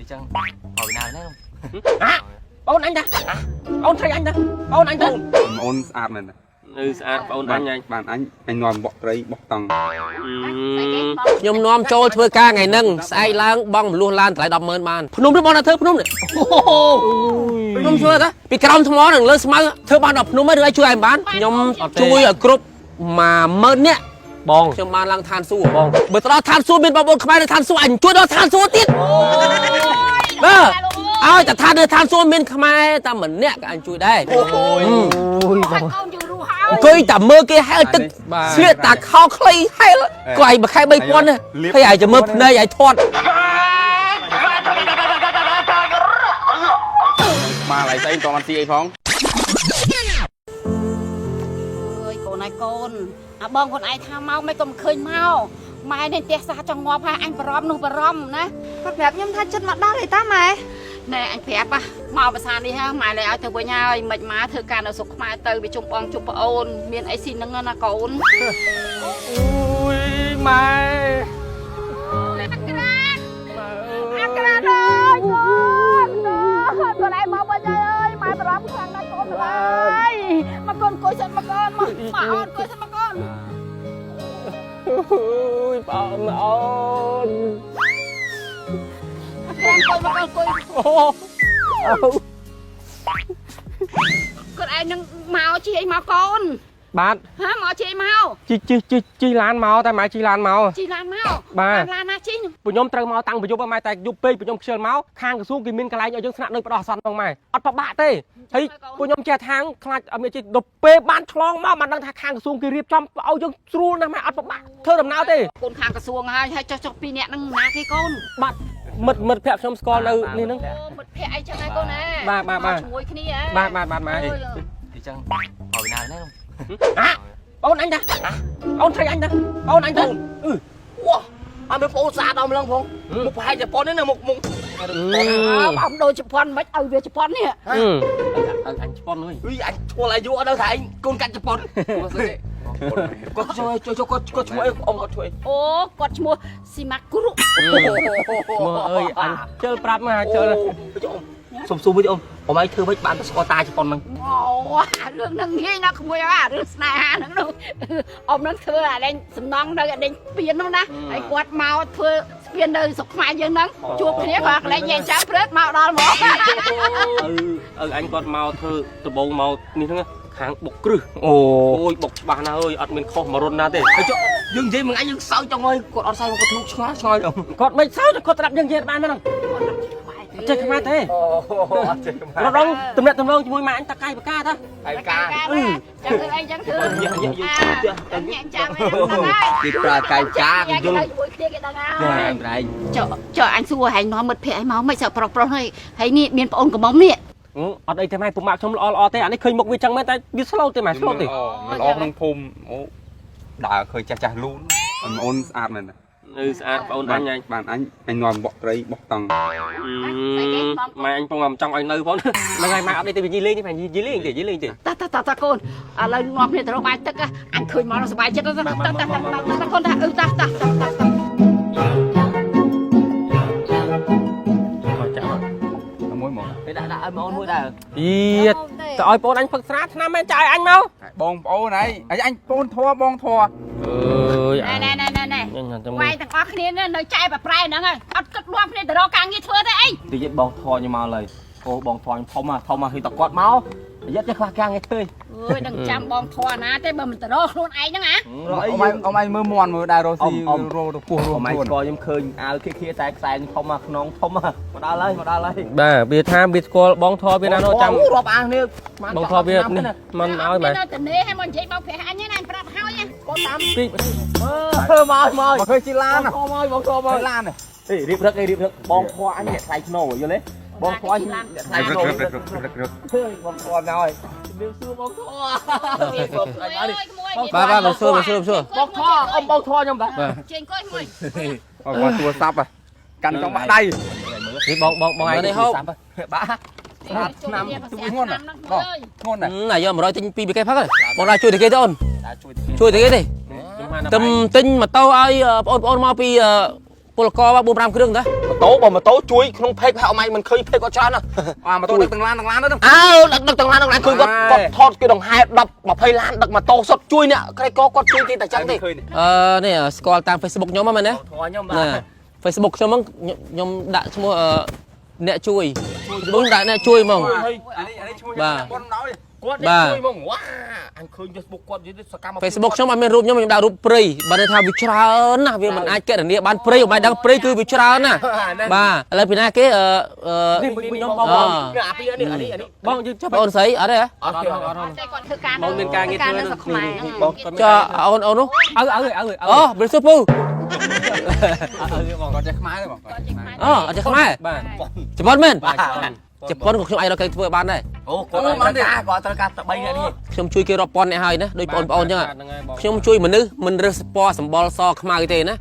chăng hồi nào đấy không ôn anh ta ôn thầy anh ta ôn anh ta ôn sạp này ôn anh anh nòm bọt đấy bọt tầng nhom nom trôi thưa ca ngày nâng say lang bong luôn lan lại đập mơn man phun nước bong là thưa phun nước phun thưa đó bị còng thằng món đằng lơ smart thưa ban đập phun mới được ai chui anh bán nhom chui ở group mà mơn nhé bong cho man lang than su bong bởi tao than su bên bao bồn khai than su ảnh chui đó than su tiết đó aiแต่thanทานซูมินขมายแต่เหมือนเนี่ยกับอันจุยได้คุยแต่เมื่อกี้ให้ตึกเสียตาเข้าคลีให้แล้วไกลมาใครใบปอนเนี่ยให้ใหญ่จะเมื่อเนยใหญ่ทอดมาไหลใส่ตอนมันตีไอ้พ้องโกนไอ้โกนบองคนไอ้ทำเมาไม่กลมเคยเมาไม่ในเตียซาจังงอพาอันปรอมนุ่งปรอมนะก็แบบยังทันจัดมาได้เลยตั้มไหมในอันแผลปะเมาประสานนี่ฮะหมายเลยเอาเธอไปย่อยมันมาเธอการเอาสุขมาเตยไปจุ่มปองจุ่มปะโอนเมียนไอซินนั่งนะโกนอุ้ยไม่อักระเลยคนไอ้มาบ่ใจเอ้ยหมายปรอมครั้งนั้นโกนเลยมาโกนโกยฉันมาโกนมาอ่อนโกยฉันมาโกนอุ้ยเปล่ามาอ่อนคนไอ้นึงเมาชีไอ้เมาก่อนบ้านฮะเมาชีเมาจีร้านเมาแต่หมายจีร้านเมาบ้าร้านนาชีปุญยมเติมเมาตังปุญยมมาแต่ยุบเป้ปุญยมเชื่อเมาข้างกระซูกินมินกระไรเอาจังสนับหนึ่งประดอสันตรงไหมอัดปะบะเต้เฮ้ยปุญยมแก่ทางขนาดเอาเมียจีดบเป้บ้านคลองมามันดังทางข้างกระซูกินรีบจอมเอาจังสู้นะแม่อัดปะบะเธอดำน้ำเต้คนข้างกระซูงให้เจ้าปีเนี้ยนั่งนาขี้ก้นบัดมดแผลชมสกอร์เลยนี่นึงมดแผลไอ้ช่างไอ้ก้นนะมาช่วยขี้นี่มาthì chăng hồi nào đấy không ôn anh ta ôn thầy anh ta ôn anh ta wow anh mới phô xa đâu mà lăng phong một hai giờ phone đấy là một ông đôi chụp phone mấy ông về chụp phone nè anh chụp phone ơi anh thua lại vua ở đâu thầy con cạnh chụp phone có chui ông có chui ô con mua xi măng cú mơ ơi anh chơi prap mà chơi xung với ông ấy thưa với bạn có tai cho con mình đường nâng nghe nó không vui à đường sna nó đâu ông nó thưa là đây sầm non đây đây biến không nè ai quạt màu thưa biến đây sọc mai dương nắng chụp thế hoặc lại nhẹ cháo rớt màu đỏ mỏ anh quạt màu thưa từ bầu màu như thế hàng bọc cừ ôi bọc bà na ơi ăn mình kho mà rôn na thế dừng gì mà anh dừng sao trong ơi còn sao mà có thuốc xóa soi đâu còn mấy sao có tập dừng gì bạn nữa chơi không ai thế nó đông tụm lại tụm lâu môi mà anh ta cay và ca ta chẳng thưa anh chẳng thưa đi ra cay cha dung cho anh xua hành nó mật phệ máu mày sợ pro hơi thấy nè miền ôn của bóng nè ở đây thế này tụm mạo trong lo thế anh ấy khơi một viên trăng mấy tay đi slow thế mà slow thìมันออกทั้งภูมิด่าเคยจ่าลุ้นโอนสะอาดเลยสะอาดโอนanh nhanh bạn anh nòm bọt đấy bọt tầng mà anh phong làm trong anh nơi phón là ngày mai ở đây thì gì lên thì phải gì lên thì ta con lời ngon thì tao bài tức anh khơi máu nó sờ bài chết ta con ta đã món mũi đây Iya, trời bông anh phật sát năm em chạy anh mau. Bông bông này, anh bông thua. Này. Quay thằng con kia nơi chạy bạc prai nữa rồi. Ăn cất loa kia từ đâu càng như thưa thế anh. Thì vậy bông thua nhưng mà lời, cô bông thua thông mà thì tao quạt máu, rất là khoa càng nghe chơi. Ôi đừng chăm bông thua ná, thế bông mình từ đâu luôn anh nữa hả? Ông anh mới mòn mà đài rồi gì ông anh coi em khơi kia tay thông mà non thông mà đa lên. Bà biết tham biết cô bông thua biết nó chăm. Rộp ăn đi. Bông thua biết mình áo mày. Tình nế hay mình chỉ bông phải anh nhé này, phải hao nha. Con tắm. Mời. Khơi chi lan à? Bông thua lan này. Ê điệp rực. Bông thua anh nhẹ thay nổ vô lấy. Bông thua anh nhẹ thay nổ. Bông thua rồi. Điều xưa bông thua. Ba bông xưa. Bông thua, ông bông thua nhầm bà. Trên coi mời. Qua tua sắp à. Căn trong bã đây. Thì bông anh đây không? Bã. Năm ngon à? Ngon này. Này giờ mà nói tinh pi bị cái phát rồi. Bọn này chui thì kia thôi. Chui thì kia đi. Tâm tinh mà tao ai ôn mau pi ពលករ4-5គ្រឿងតា โต๊ะบอกมาโต๊ะช่วยขนมเพกเอาไม้มันเคยเพกก็ชนะ มาโต๊ะตั้งร้านนั่น อ้าวดักตั้งร้านคือก็ทอดกี่ดองไฮดับมาเพลร้านดักมาโต๊ะสดช่วยเนี่ยใครก็ช่วยที่แต่จังดิ នេះស្គាល់តាម Facebook ខ្ញុំហ្នឹងមែនទេ ថយខ្ញុំ ណា Facebook ខ្ញុំហ្នឹងខ្ញុំដាក់ឈ្មោះអ្នកជួយខ្ញុំដាក់អ្នកជួយហ្មង នេះឈ្មោះបងដល់ គាត់ជួយហ្មងវ៉ាអញឃើញ Facebook គាត់និយាយសកម្ម Facebook ខ្ញុំអត់មានរូបខ្ញុំដាក់រូបព្រៃបើន័យថាវាច្រើនណាស់វាមិនអាចកណនាបានព្រៃអត់មិនដឹងព្រៃគឺវាច្រើនណាស់បាទឥឡូវពីណាគេនេះខ្ញុំបងអាពីនេះបងយើងចាប់ បងស្រីអត់ទេ អត់ទេអត់ គាត់ធ្វើការ បងមានការងារធ្វើ នៅស្រុកខ្មែរ បង ចុះអូននោះ អូបិសុពូ បងគាត់ចេះខ្មែរទេបង អូអត់ចេះខ្មែរ បាទ ជប៉ុនមែន បាទ ជប៉ុនក៏ខ្ញុំអាចរកគេធ្វើបានដែរ អូគាត់ត្រូវការ3នាក់នេះ ខ្ញុំជួយគេរាប់ពាន់អ្នកហើយណាដូចបងប្អូនអញ្ចឹងខ្ញុំជួយមនុស្សមិនរើសពណ៌សម្បល់សខ្មៅទេណា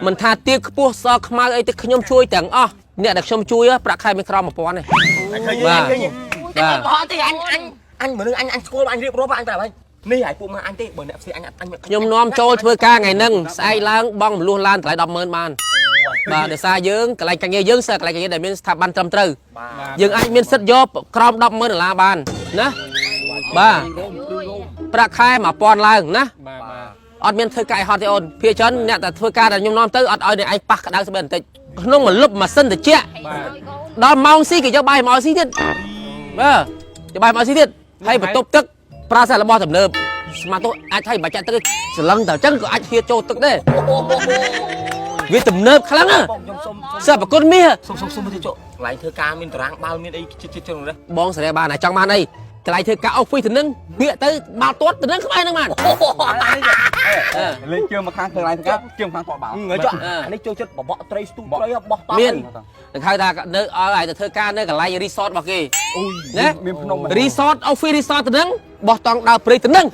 មិនថាទៀកខ្ពស់សខ្មៅអីទេខ្ញុំជួយទាំងអស់អ្នកដែលខ្ញុំជួយប្រាក់ខែមិនក្រោម 1000ទេបាទ បាទអត់ទេអញមនុស្សអញស្គាល់អញរៀបរាប់អញតែហើយនេះឲ្យពួកមកអញទេបើអ្នកផ្សេងអញ ខ្ញុំនាំចូលធ្វើការថ្ងៃហ្នឹងស្អែកឡើងបងមលួសឡានតម្លៃ 100000 បានបាទដោយសារយើងកន្លែងការងារយើងសិស្សកន្លែងការងារដែលមានស្ថាប័នត្រឹមត្រូវយើងអាចមានសិទ្ធិយកក្រោម $10,000 បានណាបាទប្រាក់ខែ 1000 ឡើងណាអត់មានធ្វើការឲ្យហត់ទេអូនភាគច្រើនអ្នកតែធ្វើការដែលខ្ញុំនាំទៅអត់ឲ្យអ្នកឯងប៉ះក្តៅស្បែកបន្តិចក្នុងមួយលុបម៉ាស៊ីនត្រជាក់ដល់ម៉ោងស៊ីគេយកបាយមកស៊ីទៀតបាទយកបាយមកស៊ីទៀតហើយបន្ទប់ទឹកប្រើសាររបស់ទំនើបស្មាតអាចឲ្យបាច់ចាក់ទឹកសឡឹងតែអញ្ចឹងក៏អាចហៀចូលទឹកដែរវាទំនើបខ្លាំងណាស់សិស្សប្រគុណមាស សុំទៅចុកកន្លែងធ្វើការមានតារាងបាល់មានអីជិតនោះ បងសេរីបានចង់បានអីកន្លែងធ្វើការអុកហ្វីទៅនឹងងាកទៅបាល់ទាត់ទៅនឹងក្បែរនឹងបាន លេងជើងមកខាងធ្វើឡើងទៅជើងខាងគាត់បាល់ ងើចអានេះចូលចិត្តបបក់ត្រីស្ទូត្រីបោះត មាននឹងហៅថានៅឲ្យទៅធ្វើការនៅកន្លែង resort របស់គេ អូយ ណា មានភ្នំ resort office resort ទៅនឹងបោះតង់ដើរព្រៃទៅនឹង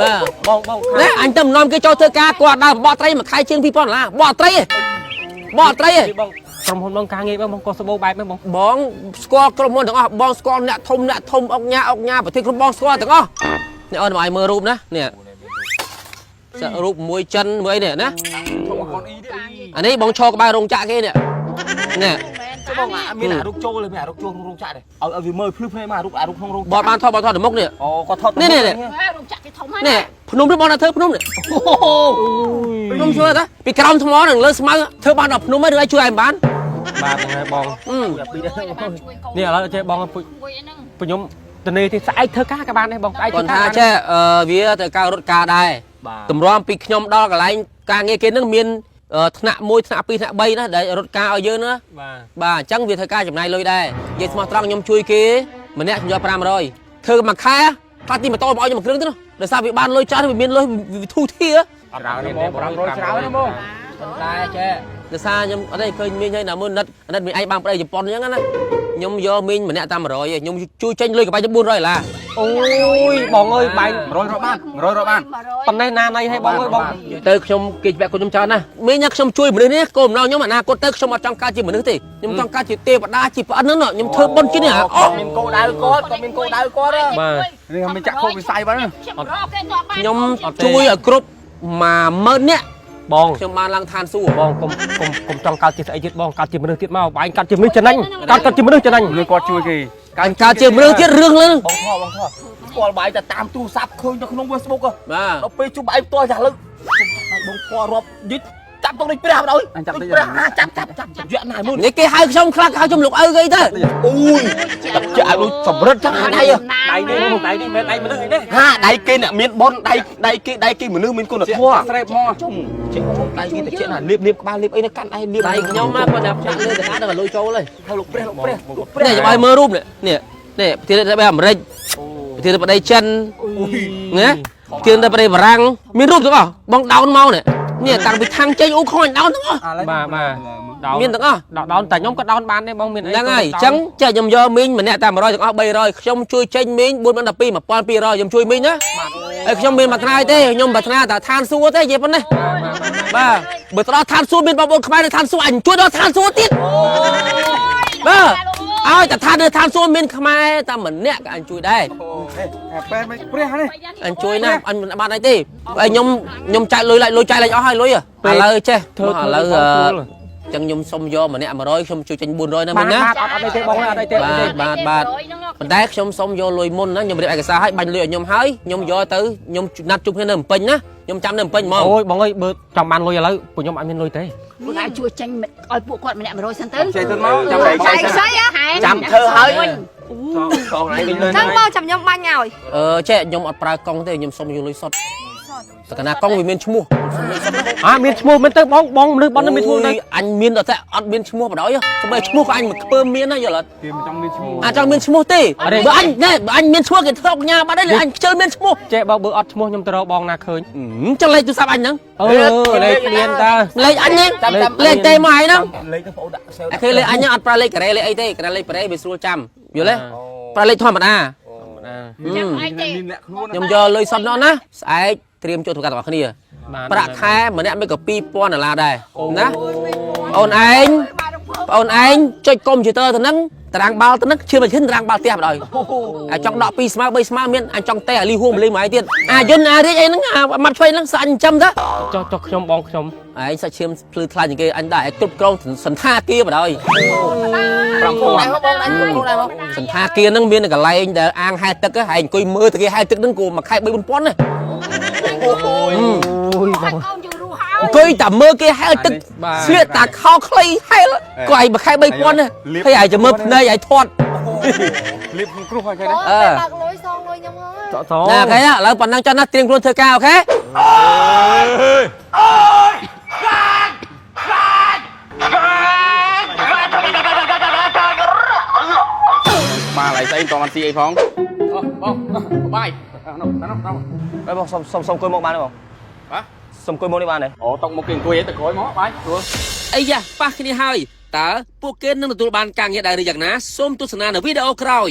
បាទ បង ណាអញទៅនាំគេចូលធ្វើការគាត់ដើរបោះត្រីមួយខែជាង $2000 បោះត្រីឯងបោះត្រីឯង បងក្រុមហ៊ុនបងការងារបងក៏សបោបែបបង បងស្គាល់ក្រុមហ៊ុនទាំងអស់បងស្គាល់អ្នកធំអុកញ៉ាប្រទេសក្រុមបងស្គាល់ទាំងអស់អ្នកអូនមកឲ្យមើលរូបណានេះសាក់រូបមួយចិនមួយនេះណា អានេះបងឈរក្បែររោងចក្រគេនេះនេះ បងមានអារូបចូលមានអារូបចូលក្នុងរោងចក្រដែរឲ្យវាមើលភ្លឺភ្នែកមកអារូបក្នុងរោងចក្រ បត់បានថតទៅមុខនេះ អូគាត់ថត នេះ រោងចក្រគេធំហើយ នេះភ្នំនេះបងណាធ្វើភ្នំនេះភ្នំជួយតាពីក្រោមថ្មនឹងលើស្មៅធ្វើបានដល់ភ្នំហើយឬឲ្យជួយឲ្យបាន បាទហ្នឹងហើយបងនេះឥឡូវចេះបងពុជខ្ញុំទៅនេះទីស្អែកធ្វើការក៏បានដែរបងស្អែក គាត់ថាចេះវាទៅការរត់ការដែរតម្រាំពីខ្ញុំដល់កន្លែងការងារគេនឹងមានថ្នាក់1ថ្នាក់2ថ្នាក់3ណាដែលរត់ការឲ្យយើងណាបាទអញ្ចឹងវាធ្វើការចំណាយលុយដែរនិយាយស្មោះត្រង់ខ្ញុំជួយគេម្នាក់ខ្ញុំយក500ធ្វើមួយខែខ្លះទីម៉ូតូមកឲ្យខ្ញុំមួយគ្រឿងទៅដោយសារវាបានលុយចាស់វាមានលុយវាធូរធា ច្រើនទេបង500ច្រើនណាបងតែចេះ ដោយសារខ្ញុំអត់ទេឃើញមីងហើយណាមើលនិតមីងឯងបានប្តីជប៉ុនអញ្ចឹងណាខ្ញុំយកមីងម្នាក់តាម100ឯងខ្ញុំជួយចេញលុយក្បែរ400 $. អូយបងអើយបាញ់ 100 រកបាន ប៉ុណ្ណេះណាណៃឲ្យបងអើយបង ទៅខ្ញុំគេច្បាក់ខ្ញុំច្រើនណាស់មីងខ្ញុំជួយមនុស្សនេះគោលបំណងខ្ញុំអនាគតទៅខ្ញុំអត់ចង់កើតជាមនុស្សទេខ្ញុំចង់កើតជាទេវតាជាប្អិនហ្នឹងខ្ញុំធ្វើបុណ្យជានេះអូ មានគោដៅគាត់ក៏មានគោដៅគាត់ បាទ នេះមិនចាក់ខុសវិស័យបាន ខ្ញុំរកគេងាប់បាន ខ្ញុំជួយឲ្យគ្រប់10000នាក់ បង ខ្ញុំបានឡើងឋានសួគ៌ បងកុំចង់កើតជាស្អីទៀតបងកើតជាមនុស្សទៀតមកបាញ់កើតជាមនុស្សចំណេញកើតជាមនុស្សចំណេញ គឺគាត់ជួយគេ កើតជាមនុស្សទៀតរឿងលើ បងថបងថស្គាល់បាយតែតាមទូរស័ព្ទឃើញនៅក្នុង Facebook បាទ ដល់ពេលជួបបាយផ្ទាល់ចាស់លើបងស្គាល់រាប់យិចចាប់ទៅដូចព្រះដល់ចាប់យកណាមួយ នេះគេហៅខ្ញុំខ្លះហៅខ្ញុំលោកឪគេទៅ អូយចាក់ដូចសម្រិតចាស់ដៃនេះមែនដៃមនុស្សអីទេហាដៃគេអ្នកមានបនដៃគេមនុស្សមានគុណធម៌ស្រែបមកជុំចេះដៃគេទៅចេះណាលៀបក្បាលលៀបអីនៅកាន់ដៃលៀប ដៃខ្ញុំមកគាត់តែចាក់លើកណ្ដាលដល់លុយចូលហើយ ហៅលោកព្រះ នេះចាំឲ្យមើលរូបនេះប្រទេសអាមេរិកប្រទេសប្រទេសចិនណាប្រទេសប្រទេសបារាំងមានរូបទាំងអស់បងដោនមកនេះតាំងពីខាងចេញអូខូនដោនទាំងអស់ បាទ មានទាំងអស់ ដោនតែខ្ញុំក៏ដោនបានដែរបងមានអី ហ្នឹងហើយអញ្ចឹងចេះខ្ញុំយកមីងម្នាក់តែ100ទាំងអស់300ខ្ញុំជួយចេញមីង4 12 1200ខ្ញុំជួយមីងណាហើយខ្ញុំមានប្រាថ្នាទេខ្ញុំប្រាថ្នាតែឋានសួគ៌ទេនិយាយប៉ុណ្ណេះបាទបើទៅដល់ឋានសួគ៌មានបងប្អូនខ្មែរនៅឋានសួគ៌អញជួយដល់ឋានសួគ៌ទៀតបាទឲ្យតែឋាននៅឋានសួគ៌មានខ្មែរតែម្នាក់ក៏អញជួយដែរ ពេលមិនព្រះនេះ អញជួយណាអញមិនបានអីទេហើយខ្ញុំចាច់លុយចាច់អស់ហើយលុយឥឡូវចេះធ្វើឥឡូវ ចឹងខ្ញុំសុំយកម្នាក់100ខ្ញុំជួយចេញ400ណាមិ បា ញ ទ ណា អត់ទេបងអត់ទេ បាទប៉ុន្តែខ្ញុំសុំយកលុយមុនណាខ្ញុំរៀបឯកសារឲ្យបាញ់លុយឲ្យខ្ញុំហើយខ្ញុំយកទៅខ្ញុំណាត់ជួបគ្នានៅភ្នំពេញណាខ្ញុំចាំនៅភ្នំពេញហ្មង អូយបងអើយបើចង់បានលុយឥឡូវពួកខ្ញុំអត់មានលុយទេ ខ្លួនឯងជួយចេញឲ្យពួកគាត់ម្នាក់100សិនទៅ ចេះទៅមកចាំតែ ចែកស្អីចាំធ្វើហើយ កងឯងវិញលើ ចឹងបងចាំខ្ញុំបាញ់ឲ្យ ចេះខ្ញុំអត់ប្រើកង់ទេខ្ញុំសុំយកលុយសុទ្ធតែកណាកង់វាមានឈ្មោះ មានឈ្មោះមែនទៅបងមនុស្សបងមានឈ្មោះទៅ អញមានតែអត់មានឈ្មោះបដ ாய் ស្បែឈ្មោះក៏អញមិនខ្ពើមមានណាយល់អត់ គេមិនចង់មានឈ្មោះ អាចង់មានឈ្មោះទេបើអញមានឈ្មោះគេធ្វើញ៉ាបាត់ហើយអញខ្ជិលមានឈ្មោះ ចេះបើអត់ឈ្មោះខ្ញុំទៅរកបងណាឃើញ ចឹងលេខទូរស័ព្ទអញហ្នឹង លេខមានតើ លេខអញហ្នឹងលេខទេមកហើយហ្នឹង លេខទៅបងដាក់សេវ អាគេលេខអញហ្នឹងអត់ប្រើលេខការ៉េលេខអីទេការ៉េលេខប្រេវាស្រួលចាំយល់ទេប្រើលេខធម្មតា ចាំឯងទេ មានអ្នកខ្លួន ខ្ញុំយកលុយសុទ្ធនោះណាស្អែកត្រៀមចូលធ្វើការទាំងអស់គ្នាប្រាក់ខែម្នាក់មិនក៏$2000ដែរណាបងឯងចុចកុំព្យូទ័រទៅហ្នឹងតារាងបាល់ទៅហ្នឹងឈឿមិនឈិនតារាងបាល់ផ្ទះបដ ாய் អាចង់ដក2ស្មើ3ស្មើមានអាចង់តេអាលីហួងម្លេងមួយទៀតអាយុនអារីកអីហ្នឹងអាម៉ាត់ឆ្វេងហ្នឹងសាច់ចិញ្ចឹមទៅ ចុះខ្ញុំបងខ្ញុំ ឯងសាច់ឈាមភ្លឺថ្លាជាងគេអញដែរឯងគ្រប់គ្រងសន្តាគារបដ ாய் សន្តាគារហ្នឹងមានកន្លែងដែលអាងហែទឹកហែងអង្គុយមើលតែគេហែទឹកហ្នឹងគួរមួយខែ3-4000ណា អូយបង កូនយូររស់ហើយ អង្គុយតែមើលគេហែទឹកស្លៀកតាខោខ្លីហែលក៏ឯងមួយខែ3000ណាហើយឯងចាំមើលភ្នែកឯងធាត់ លៀបក្នុងគ្រោះហើយគេ បង ណា បើកលុយសងលុយខ្ញុំហើយ តោះ ណាគេឥឡូវប៉ុណ្ណឹងចុះណាត្រៀមខ្លួនធ្វើការអូខេ មកឡៃស្អីតមិនស៊ីអីផង បងបាយ ហើយបងសុំអង្គុយមកបានទេបងសុំអង្គុយមកនេះបានទេ អូតុកមកគេអង្គុយឯងទៅក្រោយមកបាយព្រោះ អីយ៉ាប៉ះគ្នាហើយតើពួកគេនឹងទទួលបានការងារដែរឬយ៉ាងណាសូមទស្សនានៅវីដេអូក្រោយ